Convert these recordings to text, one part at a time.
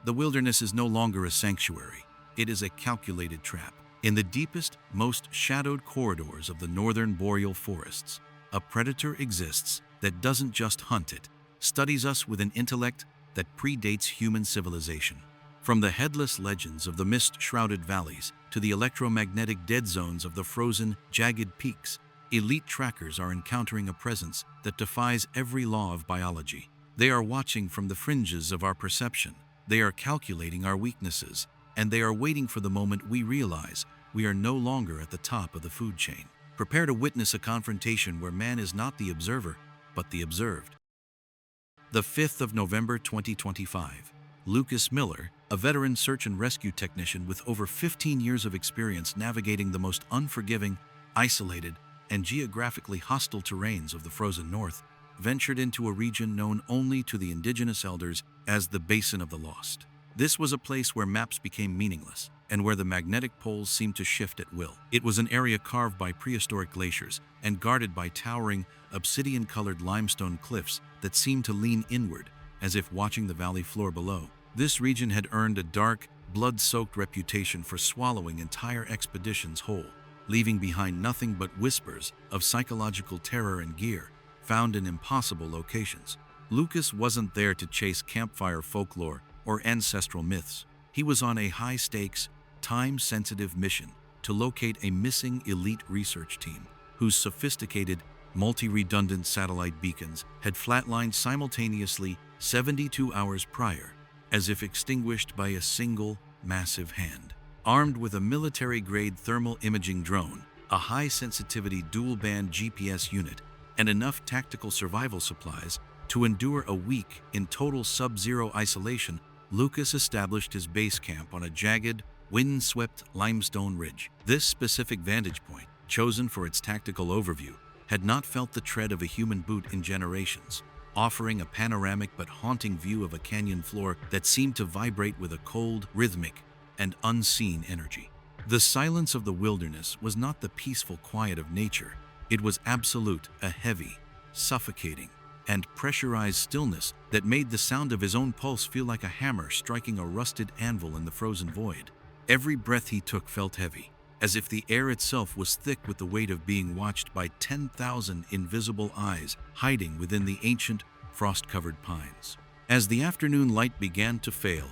The wilderness is no longer a sanctuary. It is a calculated trap. In the deepest, most shadowed corridors of the northern boreal forests, a predator exists that doesn't just hunt, it studies us with an intellect that predates human civilization. From the headless legends of the mist-shrouded valleys to the electromagnetic dead zones of the frozen, jagged peaks, elite trackers are encountering a presence that defies every law of biology. They are watching from the fringes of our perception. They are calculating our weaknesses, and they are waiting for the moment we realize we are no longer at the top of the food chain. Prepare to witness a confrontation where man is not the observer, but the observed. The 5th of November 2025. Lucas Miller, a veteran search and rescue technician with over 15 years of experience navigating the most unforgiving, isolated, and geographically hostile terrains of the frozen north, ventured into a region known only to the indigenous elders as the Basin of the Lost. This was a place where maps became meaningless, and where the magnetic poles seemed to shift at will. It was an area carved by prehistoric glaciers and guarded by towering, obsidian-colored limestone cliffs that seemed to lean inward, as if watching the valley floor below. This region had earned a dark, blood-soaked reputation for swallowing entire expeditions whole, leaving behind nothing but whispers of psychological terror and gear found in impossible locations. Lucas wasn't there to chase campfire folklore or ancestral myths. He was on a high-stakes, time-sensitive mission to locate a missing elite research team whose sophisticated, multi-redundant satellite beacons had flatlined simultaneously 72 hours prior, as if extinguished by a single, massive hand. Armed with a military-grade thermal imaging drone, a high-sensitivity dual-band GPS unit, and enough tactical survival supplies to endure a week in total sub-zero isolation, Lucas established his base camp on a jagged, wind-swept limestone ridge. This specific vantage point, chosen for its tactical overview, had not felt the tread of a human boot in generations, offering a panoramic but haunting view of a canyon floor that seemed to vibrate with a cold, rhythmic, and unseen energy. The silence of the wilderness was not the peaceful quiet of nature. It was absolute, a heavy, suffocating, and pressurized stillness that made the sound of his own pulse feel like a hammer striking a rusted anvil in the frozen void. Every breath he took felt heavy, as if the air itself was thick with the weight of being watched by 10,000 invisible eyes hiding within the ancient, frost-covered pines. As the afternoon light began to fail,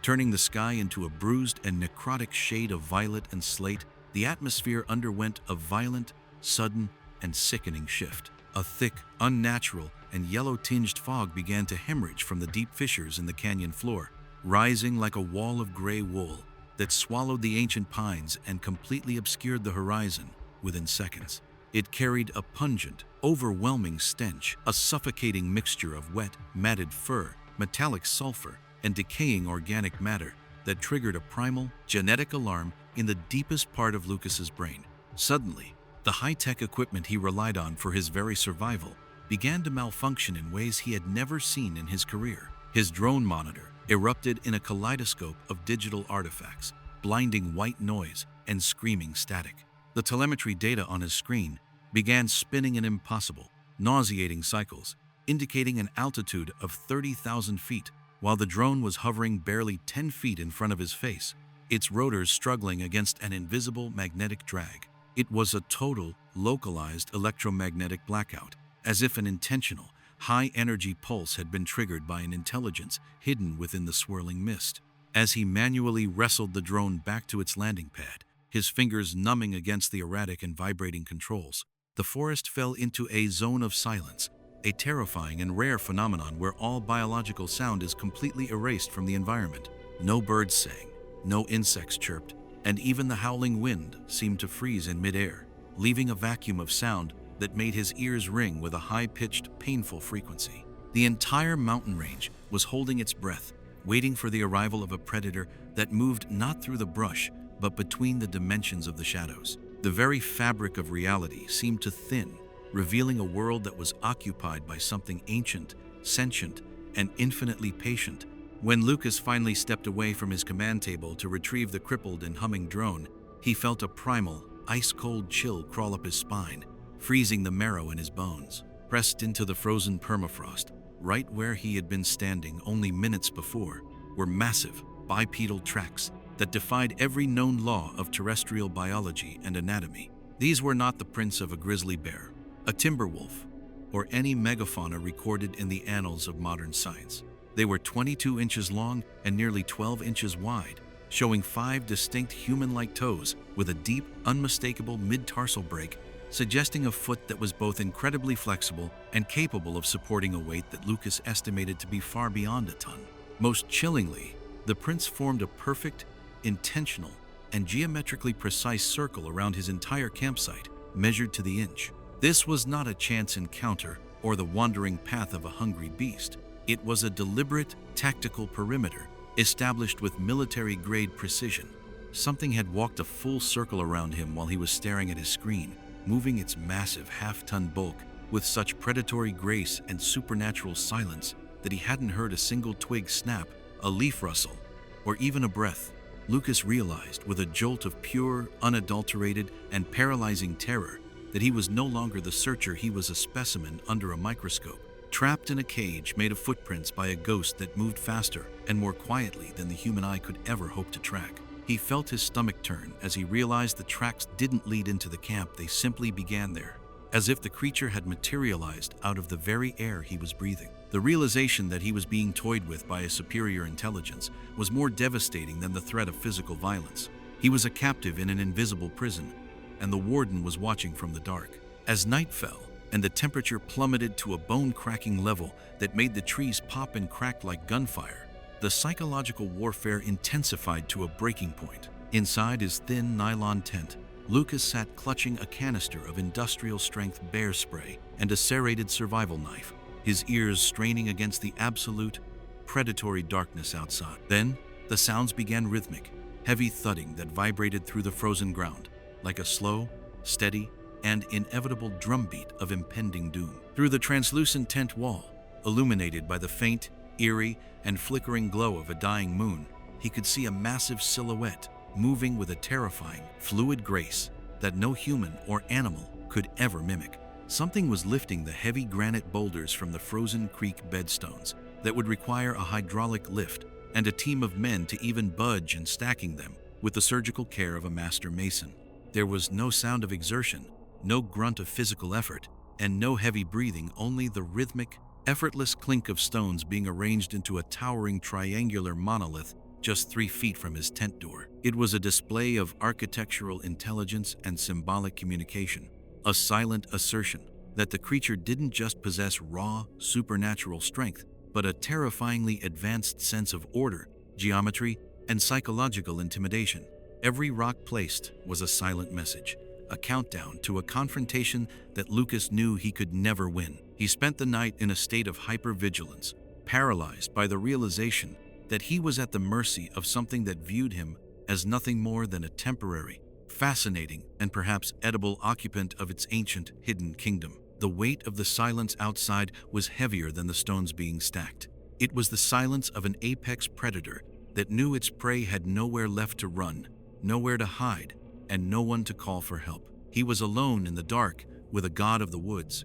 turning the sky into a bruised and necrotic shade of violet and slate, the atmosphere underwent a violent, sudden, and sickening shift. A thick, unnatural, and yellow-tinged fog began to hemorrhage from the deep fissures in the canyon floor, rising like a wall of gray wool that swallowed the ancient pines and completely obscured the horizon within seconds. It carried a pungent, overwhelming stench, a suffocating mixture of wet, matted fur, metallic sulfur, and decaying organic matter that triggered a primal, genetic alarm in the deepest part of Lucas's brain. Suddenly, the high-tech equipment he relied on for his very survival began to malfunction in ways he had never seen in his career. His drone monitor erupted in a kaleidoscope of digital artifacts, blinding white noise and screaming static. The telemetry data on his screen began spinning in impossible, nauseating cycles, indicating an altitude of 30,000 feet, while the drone was hovering barely 10 feet in front of his face, its rotors struggling against an invisible magnetic drag. It was a total, localized electromagnetic blackout, as if an intentional, high-energy pulse had been triggered by an intelligence hidden within the swirling mist. As he manually wrestled the drone back to its landing pad, his fingers numbing against the erratic and vibrating controls, the forest fell into a zone of silence, a terrifying and rare phenomenon where all biological sound is completely erased from the environment. No birds sang, no insects chirped, and even the howling wind seemed to freeze in midair, leaving a vacuum of sound that made his ears ring with a high-pitched, painful frequency. The entire mountain range was holding its breath, waiting for the arrival of a predator that moved not through the brush, but between the dimensions of the shadows. The very fabric of reality seemed to thin, revealing a world that was occupied by something ancient, sentient, and infinitely patient. When Lucas finally stepped away from his command table to retrieve the crippled and humming drone, he felt a primal, ice-cold chill crawl up his spine, freezing the marrow in his bones. Pressed into the frozen permafrost, right where he had been standing only minutes before, were massive, bipedal tracks that defied every known law of terrestrial biology and anatomy. These were not the prints of a grizzly bear, a timber wolf, or any megafauna recorded in the annals of modern science. They were 22 inches long and nearly 12 inches wide, showing 5 distinct human-like toes with a deep, unmistakable mid-tarsal break, suggesting a foot that was both incredibly flexible and capable of supporting a weight that Lucas estimated to be far beyond a ton. Most chillingly, the prints formed a perfect, intentional, and geometrically precise circle around his entire campsite, measured to the inch. This was not a chance encounter or the wandering path of a hungry beast. It was a deliberate, tactical perimeter, established with military-grade precision. Something had walked a full circle around him while he was staring at his screen, moving its massive half-ton bulk with such predatory grace and supernatural silence that he hadn't heard a single twig snap, a leaf rustle, or even a breath. Lucas realized with a jolt of pure, unadulterated, and paralyzing terror that he was no longer the searcher, he was a specimen under a microscope, trapped in a cage made of footprints by a ghost that moved faster and more quietly than the human eye could ever hope to track. He felt his stomach turn as he realized the tracks didn't lead into the camp, they simply began there, as if the creature had materialized out of the very air he was breathing. The realization that he was being toyed with by a superior intelligence was more devastating than the threat of physical violence. He was a captive in an invisible prison, and the warden was watching from the dark. As night fell, and the temperature plummeted to a bone-cracking level that made the trees pop and crack like gunfire, the psychological warfare intensified to a breaking point. Inside his thin nylon tent, Lucas sat clutching a canister of industrial-strength bear spray and a serrated survival knife, his ears straining against the absolute, predatory darkness outside. Then, the sounds began rhythmic, heavy thudding that vibrated through the frozen ground, like a slow, steady, and inevitable drumbeat of impending doom. Through the translucent tent wall, illuminated by the faint, eerie, and flickering glow of a dying moon, he could see a massive silhouette moving with a terrifying, fluid grace that no human or animal could ever mimic. Something was lifting the heavy granite boulders from the frozen creek bedstones that would require a hydraulic lift and a team of men to even budge, and stacking them with the surgical care of a master mason. There was no sound of exertion, no grunt of physical effort, and no heavy breathing, only the rhythmic, effortless clink of stones being arranged into a towering triangular monolith just 3 feet from his tent door. It was a display of architectural intelligence and symbolic communication, a silent assertion that the creature didn't just possess raw, supernatural strength, but a terrifyingly advanced sense of order, geometry, and psychological intimidation. Every rock placed was a silent message, a countdown to a confrontation that Lucas knew he could never win. He spent the night in a state of hypervigilance, paralyzed by the realization that he was at the mercy of something that viewed him as nothing more than a temporary, fascinating, and perhaps edible occupant of its ancient, hidden kingdom. The weight of the silence outside was heavier than the stones being stacked. It was the silence of an apex predator that knew its prey had nowhere left to run, nowhere to hide, and no one to call for help. He was alone in the dark with a god of the woods.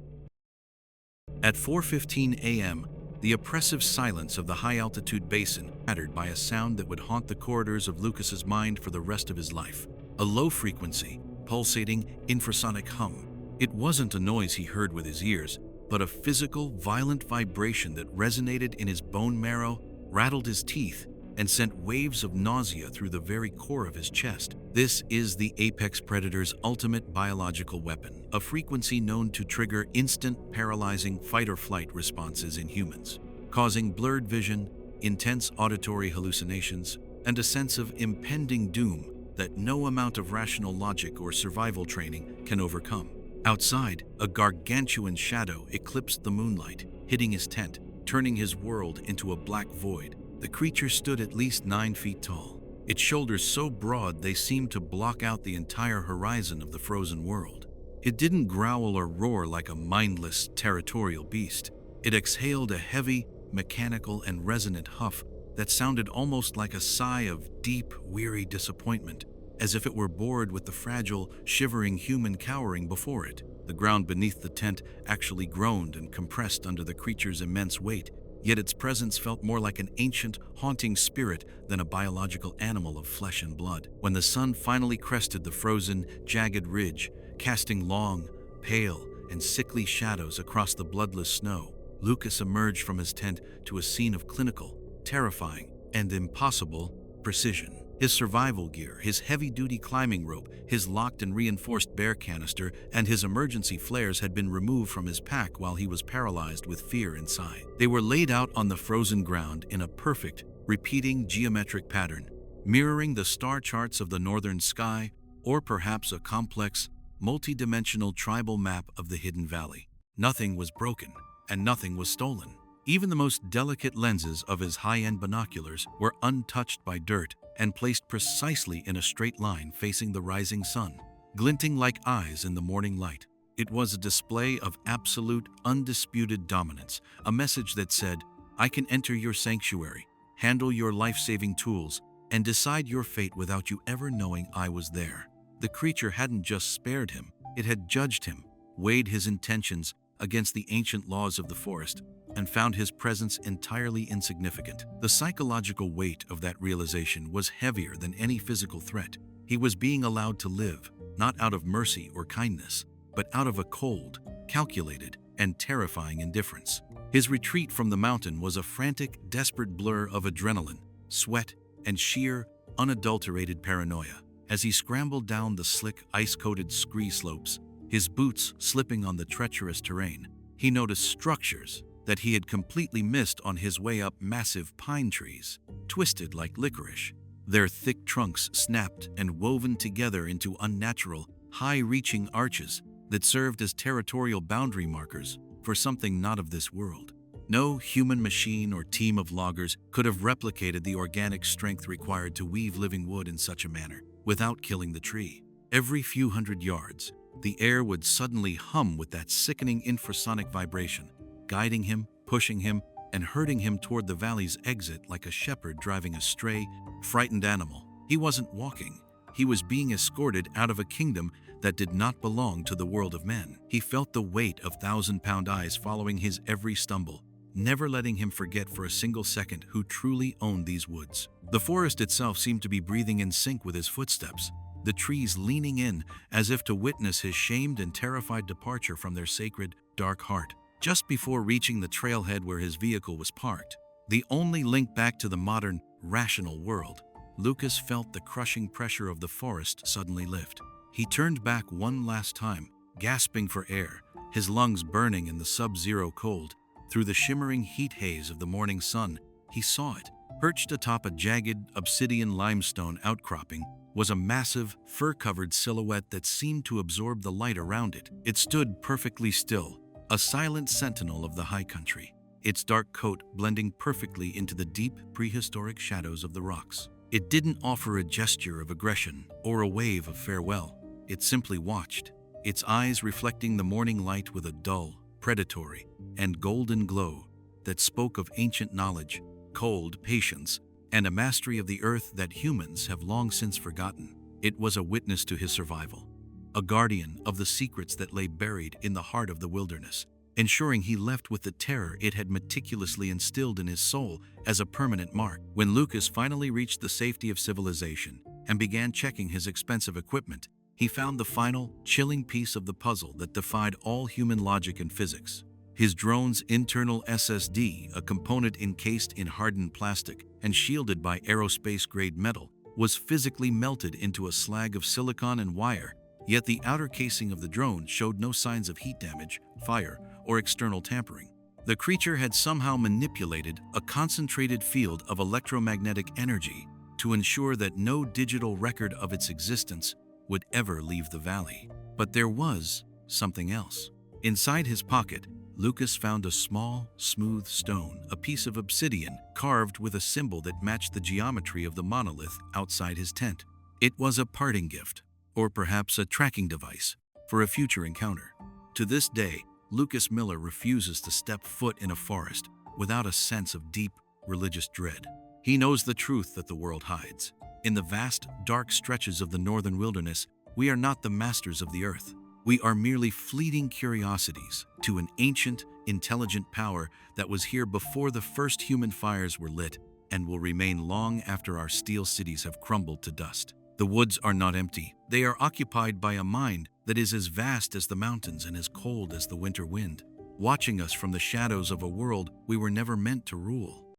At 4:15 a.m., the oppressive silence of the high-altitude basin shattered by a sound that would haunt the corridors of Lucas's mind for the rest of his life. A low-frequency, pulsating, infrasonic hum. It wasn't a noise he heard with his ears, but a physical, violent vibration that resonated in his bone marrow, rattled his teeth, and sent waves of nausea through the very core of his chest. This is the apex predator's ultimate biological weapon, a frequency known to trigger instant, paralyzing fight-or-flight responses in humans, causing blurred vision, intense auditory hallucinations, and a sense of impending doom that no amount of rational logic or survival training can overcome. Outside, a gargantuan shadow eclipsed the moonlight, hitting his tent, turning his world into a black void. The creature stood at least 9 feet tall, its shoulders so broad they seemed to block out the entire horizon of the frozen world. It didn't growl or roar like a mindless, territorial beast. It exhaled a heavy, mechanical, and resonant huff that sounded almost like a sigh of deep, weary disappointment, as if it were bored with the fragile, shivering human cowering before it. The ground beneath the tent actually groaned and compressed under the creature's immense weight, yet its presence felt more like an ancient, haunting spirit than a biological animal of flesh and blood. When the sun finally crested the frozen, jagged ridge, casting long, pale, and sickly shadows across the bloodless snow, Lucas emerged from his tent to a scene of clinical, terrifying, and impossible precision. His survival gear, his heavy-duty climbing rope, his locked and reinforced bear canister, and his emergency flares had been removed from his pack while he was paralyzed with fear inside. They were laid out on the frozen ground in a perfect, repeating geometric pattern, mirroring the star charts of the northern sky, or perhaps a complex, multi-dimensional tribal map of the hidden valley. Nothing was broken, and nothing was stolen. Even the most delicate lenses of his high-end binoculars were untouched by dirt and placed precisely in a straight line facing the rising sun, glinting like eyes in the morning light. It was a display of absolute, undisputed dominance, a message that said, "I can enter your sanctuary, handle your life-saving tools, and decide your fate without you ever knowing I was there." The creature hadn't just spared him, it had judged him, weighed his intentions against the ancient laws of the forest, and found his presence entirely insignificant. The psychological weight of that realization was heavier than any physical threat. He was being allowed to live, not out of mercy or kindness, but out of a cold, calculated, and terrifying indifference. His retreat from the mountain was a frantic, desperate blur of adrenaline, sweat, and sheer, unadulterated paranoia. As he scrambled down the slick, ice-coated scree slopes, his boots slipping on the treacherous terrain, he noticed structures that he had completely missed on his way up. Massive pine trees, twisted like licorice, their thick trunks snapped and woven together into unnatural, high-reaching arches that served as territorial boundary markers for something not of this world. No human machine or team of loggers could have replicated the organic strength required to weave living wood in such a manner without killing the tree. Every few hundred yards, the air would suddenly hum with that sickening infrasonic vibration, guiding him, pushing him, and herding him toward the valley's exit like a shepherd driving a stray, frightened animal. He wasn't walking. He was being escorted out of a kingdom that did not belong to the world of men. He felt the weight of thousand-pound eyes following his every stumble, never letting him forget for a single second who truly owned these woods. The forest itself seemed to be breathing in sync with his footsteps, the trees leaning in as if to witness his shamed and terrified departure from their sacred, dark heart. Just before reaching the trailhead where his vehicle was parked, the only link back to the modern, rational world, Lucas felt the crushing pressure of the forest suddenly lift. He turned back one last time, gasping for air, his lungs burning in the sub-zero cold. Through the shimmering heat haze of the morning sun, he saw it. Perched atop a jagged, obsidian limestone outcropping was a massive, fur-covered silhouette that seemed to absorb the light around it. It stood perfectly still, a silent sentinel of the high country, its dark coat blending perfectly into the deep, prehistoric shadows of the rocks. It didn't offer a gesture of aggression or a wave of farewell. It simply watched, its eyes reflecting the morning light with a dull, predatory, and golden glow that spoke of ancient knowledge, cold patience, and a mastery of the earth that humans have long since forgotten. It was a witness to his survival, a guardian of the secrets that lay buried in the heart of the wilderness, ensuring he left with the terror it had meticulously instilled in his soul as a permanent mark. When Lucas finally reached the safety of civilization and began checking his expensive equipment, he found the final, chilling piece of the puzzle that defied all human logic and physics. His drone's internal SSD, a component encased in hardened plastic and shielded by aerospace-grade metal, was physically melted into a slag of silicon and wire, yet the outer casing of the drone showed no signs of heat damage, fire, or external tampering. The creature had somehow manipulated a concentrated field of electromagnetic energy to ensure that no digital record of its existence would ever leave the valley. But there was something else. Inside his pocket, Lucas found a small, smooth stone, a piece of obsidian carved with a symbol that matched the geometry of the monolith outside his tent. It was a parting gift, or perhaps a tracking device, for a future encounter. To this day, Lucas Miller refuses to step foot in a forest without a sense of deep, religious dread. He knows the truth that the world hides. In the vast, dark stretches of the northern wilderness, we are not the masters of the earth. We are merely fleeting curiosities to an ancient, intelligent power that was here before the first human fires were lit and will remain long after our steel cities have crumbled to dust. The woods are not empty. They are occupied by a mind that is as vast as the mountains and as cold as the winter wind, watching us from the shadows of a world we were never meant to rule.